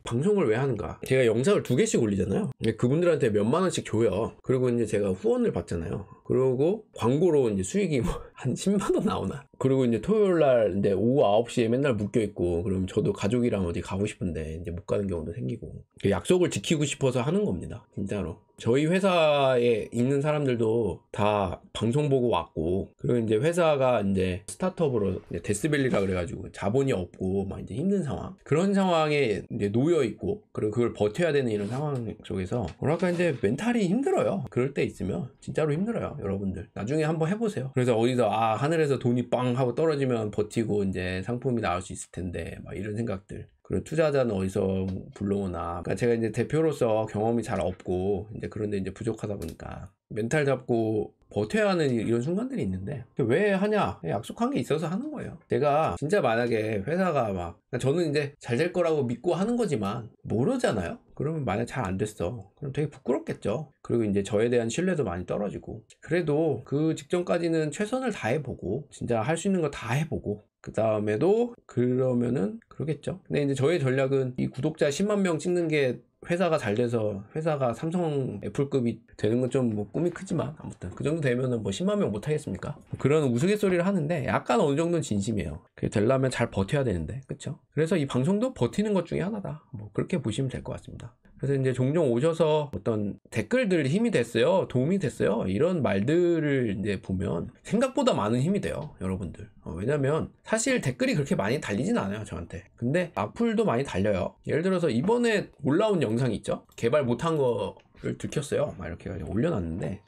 방송을 왜 하는가? 제가 영상을 2개씩 올리잖아요. 그분들한테 몇만 원씩 줘요. 그리고 이제 제가 후원을 받잖아요. 그리고 광고로 이제 수익이 뭐 한 10만 원 나오나? 그리고 이제 토요일 날 이제 오후 9시에 맨날 묶여 있고, 그럼 저도 가족이랑 어디 가고 싶은데 이제 못 가는 경우도 생기고, 약속을 지키고 싶어서 하는 겁니다. 진짜로. 저희 회사에 있는 사람들도 다 방송 보고 왔고, 그리고 이제 회사가 이제 스타트업으로 이제 데스밸리라 그래가지고 자본이 없고 막 이제 힘든 상황, 그런 상황에 이제 놓여 있고, 그리고 그걸 버텨야 되는 이런 상황 속에서 뭐랄까 이제 멘탈이 힘들어요. 그럴 때 있으면 진짜로 힘들어요, 여러분들. 나중에 한번 해보세요. 그래서 어디서 하늘에서 돈이 빵 하고 떨어지면 버티고 이제 상품이 나올 수 있을 텐데 막 이런 생각들. 그리고 투자자는 어디서 불러오나. 그러니까 제가 이제 대표로서 경험이 잘 없고 이제 그런데 이제 부족하다 보니까 멘탈 잡고 버텨야 하는 이런 순간들이 있는데, 왜 하냐? 약속한 게 있어서 하는 거예요. 제가 진짜 만약에 회사가 막, 저는 이제 잘 될 거라고 믿고 하는 거지만 모르잖아요? 그러면 만약 잘 안 됐어, 그럼 되게 부끄럽겠죠. 그리고 이제 저에 대한 신뢰도 많이 떨어지고, 그래도 그 직전까지는 최선을 다해보고 진짜 할 수 있는 거 다 해보고 그 다음에도 그러면은 그러겠죠. 근데 이제 저의 전략은 이 구독자 10만 명 찍는 게 회사가 잘 돼서 회사가 삼성 애플급이 되는 건 좀 뭐 꿈이 크지만, 아무튼 그 정도 되면은 뭐 10만 명 못 하겠습니까? 그런 우스갯소리를 하는데 약간 어느 정도는 진심이에요. 그게 되려면 잘 버텨야 되는데, 그쵸? 그래서 이 방송도 버티는 것 중에 하나다, 뭐 그렇게 보시면 될 것 같습니다. 그래서 이제 종종 오셔서 어떤 댓글들 힘이 됐어요, 도움이 됐어요, 이런 말들을 이제 보면 생각보다 많은 힘이 돼요, 여러분들. 왜냐면 사실 댓글이 그렇게 많이 달리진 않아요, 저한테. 근데 악플도 많이 달려요. 예를 들어서 이번에 올라온 영상 있죠? 개발 못한 거를 들켰어요. 막 이렇게 올려놨는데,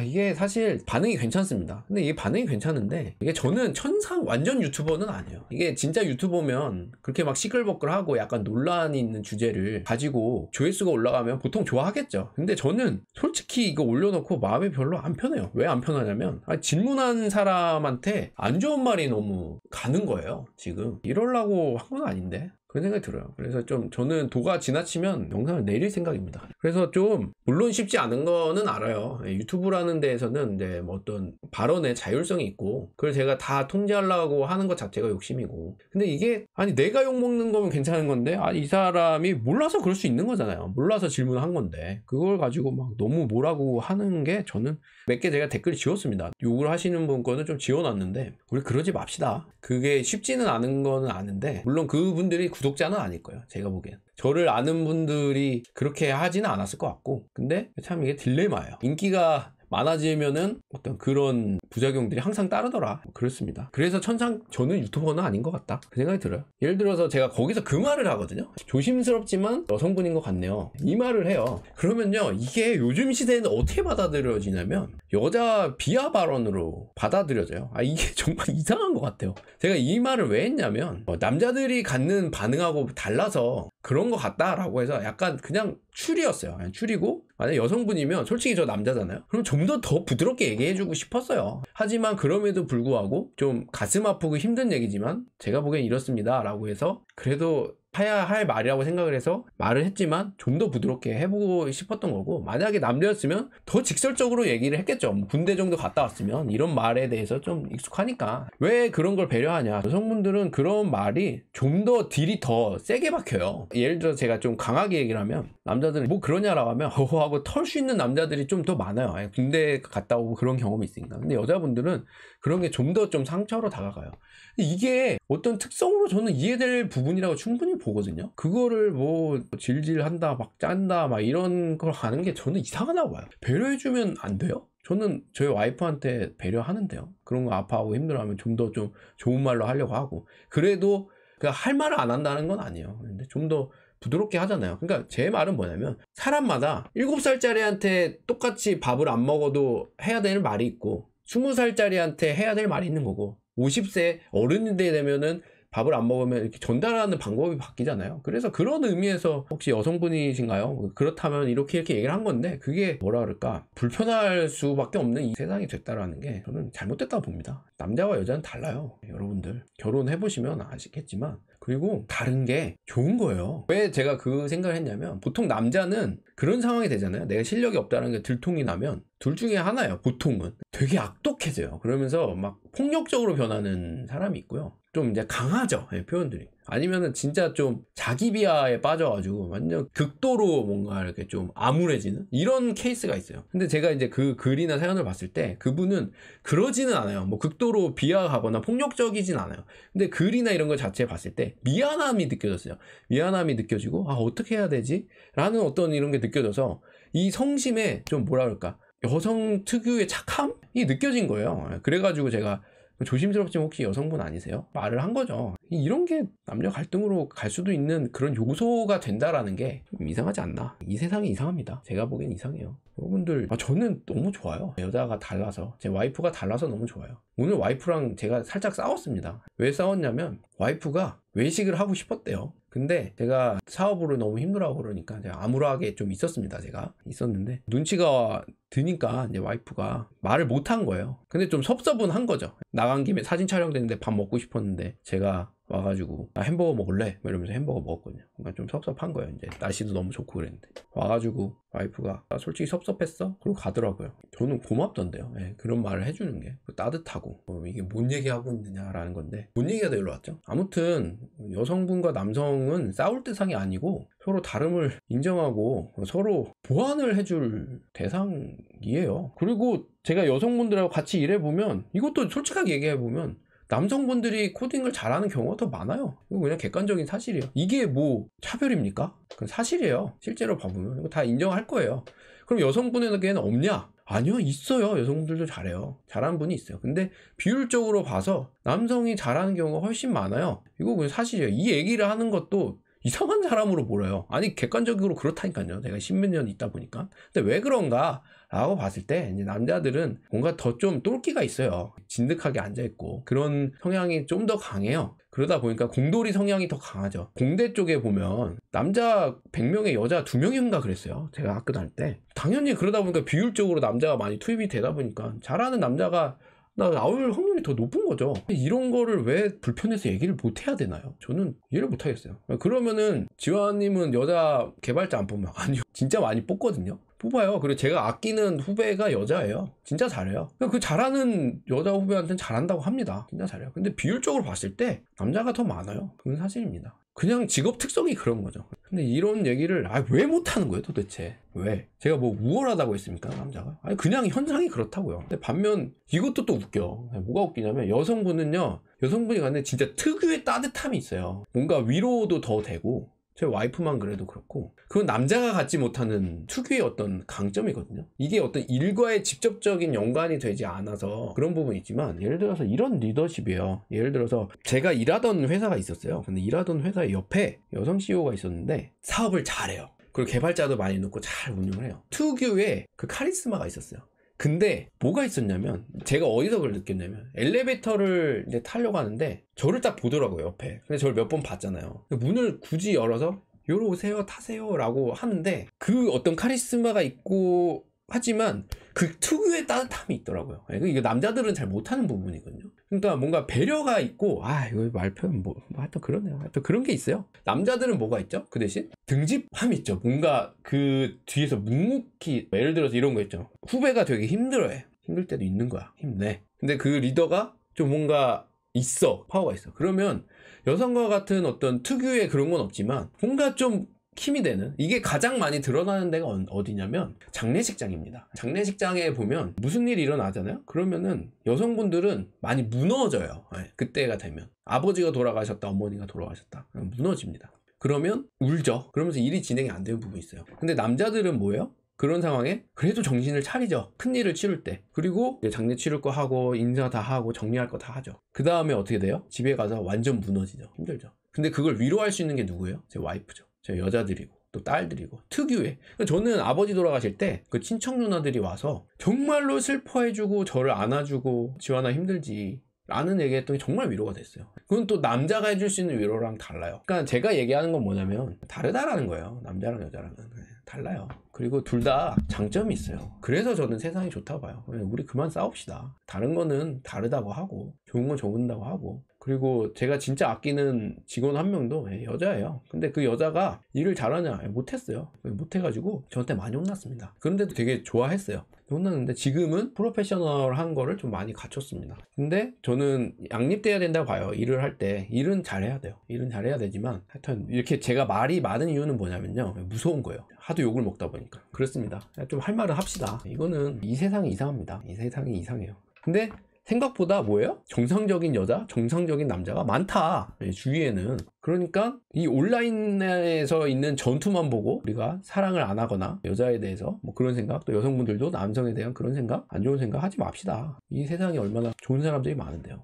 이게 사실 반응이 괜찮습니다. 근데 이게 반응이 괜찮은데, 이게 저는 천상 완전 유튜버는 아니에요. 이게 진짜 유튜버면 그렇게 막 시끌벅글하고 약간 논란이 있는 주제를 가지고 조회수가 올라가면 보통 좋아하겠죠. 근데 저는 솔직히 이거 올려놓고 마음이 별로 안 편해요. 왜 안 편하냐면, 질문한 사람한테 안 좋은 말이 너무 가는 거예요. 지금 이러려고 한 건 아닌데, 그런 생각이 들어요. 그래서 좀 저는 도가 지나치면 영상을 내릴 생각입니다. 그래서 좀 물론 쉽지 않은 거는 알아요. 유튜브라는 데에서는 이제 뭐 어떤 발언의 자율성이 있고, 그걸 제가 다 통제하려고 하는 것 자체가 욕심이고, 근데 이게 내가 욕먹는 거면 괜찮은 건데, 이 사람이 몰라서 그럴 수 있는 거잖아요. 몰라서 질문한 건데 그걸 가지고 막 너무 뭐라고 하는 게, 저는 몇 개 제가 댓글 지웠습니다. 욕을 하시는 분 거는 좀 지워놨는데, 우리 그러지 맙시다. 그게 쉽지는 않은 거는 아는데, 물론 그분들이 구독자는 아닐 거예요. 제가 보기엔 저를 아는 분들이 그렇게 하지는 않았을 것 같고, 근데 참 이게 딜레마예요. 인기가 많아지면은 어떤 그런 부작용들이 항상 따르더라, 그렇습니다. 그래서 저는 유튜버는 아닌 것 같다, 그 생각이 들어요. 예를 들어서 제가 거기서 그 말을 하거든요. 조심스럽지만 여성분인 것 같네요, 이 말을 해요. 그러면요, 이게 요즘 시대에는 어떻게 받아들여지냐면 여자 비하 발언으로 받아들여져요. 이게 정말 이상한 것 같아요. 제가 이 말을 왜 했냐면, 남자들이 갖는 반응하고 달라서 그런 것 같다라고 해서 약간 그냥 추리였어요. 그냥 추리고, 만약 여성분이면 솔직히 저 남자잖아요. 그럼 좀 더 부드럽게 얘기해주고 싶었어요. 하지만 그럼에도 불구하고 좀 가슴 아프고 힘든 얘기지만 제가 보기엔 이렇습니다 라고 해서 그래도 해야 할 말이라고 생각을 해서 말을 했지만 좀 더 부드럽게 해보고 싶었던 거고, 만약에 남자였으면 더 직설적으로 얘기를 했겠죠. 군대 정도 갔다 왔으면 이런 말에 대해서 좀 익숙하니까. 왜 그런 걸 배려하냐, 여성분들은 그런 말이 좀 더 딜이 더 세게 박혀요. 예를 들어 제가 좀 강하게 얘기를 하면, 남자들은 뭐 그러냐라고 하면 허허 하고 털 수 있는 남자들이 좀 더 많아요. 군대 갔다 오고 그런 경험이 있으니까. 근데 여자분들은 그런 게 좀 더 상처로 다가가요. 이게 어떤 특성으로 저는 이해될 부분이라고 충분히 보거든요. 그거를 뭐 질질한다, 막 짠다, 막 이런 걸 하는 게 저는 이상하다고 봐요. 배려해주면 안 돼요? 저는 저희 와이프한테 배려하는데요. 그런 거 아파하고 힘들어하면 좀 더 좀 좋은 말로 하려고 하고, 그래도 할 말을 안 한다는 건 아니에요. 근데 좀 더 부드럽게 하잖아요. 그러니까 제 말은 뭐냐면, 사람마다 7살짜리한테 똑같이 밥을 안 먹어도 해야 될 말이 있고, 20살짜리한테 해야 될 말이 있는 거고, 50세 어른이 되면은 밥을 안 먹으면 이렇게 전달하는 방법이 바뀌잖아요. 그래서 그런 의미에서 혹시 여성분이신가요? 그렇다면 이렇게 얘기를 한 건데, 그게 뭐라 그럴까, 불편할 수밖에 없는 이 세상이 됐다라는 게 저는 잘못됐다고 봅니다. 남자와 여자는 달라요. 여러분들 결혼해보시면 아시겠지만, 그리고 다른 게 좋은 거예요. 왜 제가 그 생각을 했냐면, 보통 남자는 그런 상황이 되잖아요. 내가 실력이 없다는 게 들통이 나면 둘 중에 하나예요. 보통은 되게 악독해져요. 그러면서 막 폭력적으로 변하는 사람이 있고요. 좀 이제 강하죠. 표현들이. 아니면은 진짜 좀 자기 비하에 빠져가지고 완전 극도로 뭔가 이렇게 좀 암울해지는 이런 케이스가 있어요. 근데 제가 이제 그 글이나 사연을 봤을 때 그분은 그러지는 않아요. 뭐 극도로 비하하거나 폭력적이진 않아요. 근데 글이나 이런 걸 자체에 봤을 때 미안함이 느껴졌어요. 미안함이 느껴지고 어떻게 해야 되지? 라는 어떤 이런 게 느껴져서 이 성심에 좀 뭐라 그럴까, 여성 특유의 착함이 느껴진 거예요. 그래가지고 제가 조심스럽지만 혹시 여성분 아니세요? 말을 한 거죠. 이런 게 남녀 갈등으로 갈 수도 있는 그런 요소가 된다라는 게 좀 이상하지 않나. 이 세상이 이상합니다. 제가 보기엔 이상해요. 여러분들, 저는 너무 좋아요. 여자가 달라서, 제 와이프가 달라서 너무 좋아요. 오늘 와이프랑 제가 살짝 싸웠습니다. 왜 싸웠냐면 와이프가 외식을 하고 싶었대요. 근데 제가 사업으로 너무 힘들어하고 그러니까 제가 암울하게 좀 있었습니다. 제가 있었는데 눈치가 드니까 이제 와이프가 말을 못 한 거예요. 근데 좀 섭섭은 거죠. 나간 김에 사진 촬영되는데 밥 먹고 싶었는데 제가 와가지고 햄버거 먹을래? 이러면서 햄버거 먹었거든요. 그러니까 좀 섭섭한 거예요. 이제 날씨도 너무 좋고 그랬는데 와가지고 와이프가 솔직히 섭섭했어? 그러고 가더라고요. 저는 고맙던데요. 그런 말을 해주는 게 따뜻하고 이게 뭔 얘기하고 있느냐라는 건데 뭔 얘기가 더 일로 왔죠? 아무튼 여성분과 남성은 싸울 대상이 아니고 서로 다름을 인정하고 서로 보완을 해줄 대상이에요. 그리고 제가 여성분들하고 같이 일해보면 이것도 솔직하게 얘기해보면 남성분들이 코딩을 잘하는 경우가 더 많아요. 이거 그냥 객관적인 사실이에요. 이게 뭐 차별입니까? 그건 사실이에요. 실제로 봐보면 이거 다 인정할 거예요. 그럼 여성분에게는 없냐? 아니요, 있어요. 여성분들도 잘해요. 잘하는 분이 있어요. 근데 비율적으로 봐서 남성이 잘하는 경우가 훨씬 많아요. 이거 그냥 사실이에요. 이 얘기를 하는 것도 이상한 사람으로 몰아요. 아니 객관적으로 그렇다니까요. 내가 십몇 년 있다 보니까. 근데 왜 그런가 라고 봤을 때 이제 남자들은 뭔가 더 좀 똘끼가 있어요. 진득하게 앉아있고 그런 성향이 좀 더 강해요. 그러다 보니까 공돌이 성향이 더 강하죠. 공대 쪽에 보면 남자 100명에 여자 2명인가 그랬어요. 제가 학교 다닐 때. 당연히 그러다 보니까 비율적으로 남자가 많이 투입이 되다 보니까 잘하는 남자가 나올 확률이 더 높은 거죠. 이런 거를 왜 불편해서 얘기를 못 해야 되나요? 저는 이해를 못 하겠어요. 그러면은 지환님은 여자 개발자 안 뽑나? 아니요, 진짜 많이 뽑거든요. 뽑아요. 그리고 제가 아끼는 후배가 여자예요. 진짜 잘해요. 그 잘하는 여자 후배한테는 잘한다고 합니다. 진짜 잘해요. 근데 비율적으로 봤을 때 남자가 더 많아요. 그건 사실입니다. 그냥 직업 특성이 그런 거죠. 근데 이런 얘기를 왜 못하는 거예요 도대체? 왜? 제가 뭐 우월하다고 했습니까 남자가? 아니 그냥 현상이 그렇다고요. 근데 반면 이것도 또 웃겨. 뭐가 웃기냐면 여성분이 갖는 진짜 특유의 따뜻함이 있어요. 뭔가 위로도 더 되고, 제 와이프만 그래도 그렇고 그건 남자가 갖지 못하는 특유의 어떤 강점이거든요. 이게 어떤 일과의 직접적인 연관이 되지 않아서 그런 부분이 있지만, 예를 들어서 이런 리더십이에요. 예를 들어서 제가 일하던 회사가 있었어요. 근데 일하던 회사 옆에 여성 CEO가 있었는데 사업을 잘해요. 그리고 개발자도 많이 넣고 잘 운영을 해요. 특유의 그 카리스마가 있었어요. 근데 뭐가 있었냐면, 제가 어디서 그걸 느꼈냐면, 엘리베이터를 이제 타려고 하는데 저를 딱 보더라고요 옆에. 근데 저를 몇 번 봤잖아요. 문을 굳이 열어서 요로 오세요 타세요 라고 하는데 그 어떤 카리스마가 있고 하지만 그 특유의 따뜻함이 있더라고요. 이거 남자들은 잘 못하는 부분이거든요. 그러니까 뭔가 배려가 있고, 이거 말표현 하여튼 그러네요. 하여튼 그런 게 있어요. 남자들은 뭐가 있죠? 그 대신 등집함이 있죠. 뭔가 그 뒤에서 묵묵히, 예를 들어서 이런 거 있죠. 후배가 되게 힘들어해. 힘들 때도 있는 거야. 힘내. 근데 그 리더가 좀 뭔가 있어. 파워가 있어. 그러면 여성과 같은 어떤 특유의 그런 건 없지만 뭔가 좀 힘이 되는, 이게 가장 많이 드러나는 데가 어디냐면 장례식장입니다. 장례식장에 보면 무슨 일이 일어나잖아요. 그러면은 여성분들은 많이 무너져요. 그때가 되면 아버지가 돌아가셨다, 어머니가 돌아가셨다, 무너집니다. 그러면 울죠. 그러면서 일이 진행이 안 되는 부분이 있어요. 근데 남자들은 뭐예요? 그런 상황에 그래도 정신을 차리죠. 큰일을 치를 때. 그리고 장례 치를 거 하고 인사 다 하고 정리할 거 다 하죠. 그 다음에 어떻게 돼요? 집에 가서 완전 무너지죠. 힘들죠. 근데 그걸 위로할 수 있는 게 누구예요? 제 와이프죠. 제 여자들이고 또 딸들이고 특유의. 저는 아버지 돌아가실 때 그 친척 누나들이 와서 정말로 슬퍼해주고 저를 안아주고, 지환아 힘들지 라는 얘기했더니 정말 위로가 됐어요. 그건 또 남자가 해줄 수 있는 위로랑 달라요. 그러니까 제가 얘기하는 건 뭐냐면 다르다라는 거예요. 남자랑 여자랑은 달라요. 그리고 둘 다 장점이 있어요. 그래서 저는 세상이 좋다고 봐요. 우리 그만 싸웁시다. 다른 거는 다르다고 하고 좋은 건 좋은다고 하고 그리고 제가 진짜 아끼는 직원 한 명도 여자예요. 근데 그 여자가 일을 잘하냐? 못했어요. 못해가지고 저한테 많이 혼났습니다. 그런데도 되게 좋아했어요. 혼났는데 지금은 프로페셔널한 거를 좀 많이 갖췄습니다. 근데 저는 양립돼야 된다고 봐요. 일을 할 때 일은 잘해야 돼요. 일은 잘해야 되지만 하여튼 이렇게 제가 말이 많은 이유는 뭐냐면요, 무서운 거예요. 하도 욕을 먹다 보니까. 그렇습니다. 좀 할 말은 합시다. 이거는 이 세상이 이상합니다. 이 세상이 이상해요. 근데 생각보다 뭐예요? 정상적인 여자, 정상적인 남자가 많다, 주위에는. 그러니까 이 온라인에서 있는 전투만 보고 우리가 사랑을 안 하거나 여자에 대해서 뭐 그런 생각, 또 여성분들도 남성에 대한 그런 생각, 안 좋은 생각 하지 맙시다. 이 세상에 얼마나 좋은 사람들이 많은데요.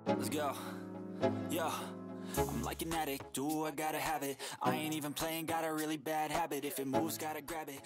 Let's go. Yeah. I'm like an addict, do I gotta have it. I ain't even playing, got a really bad habit. If it moves, gotta grab it.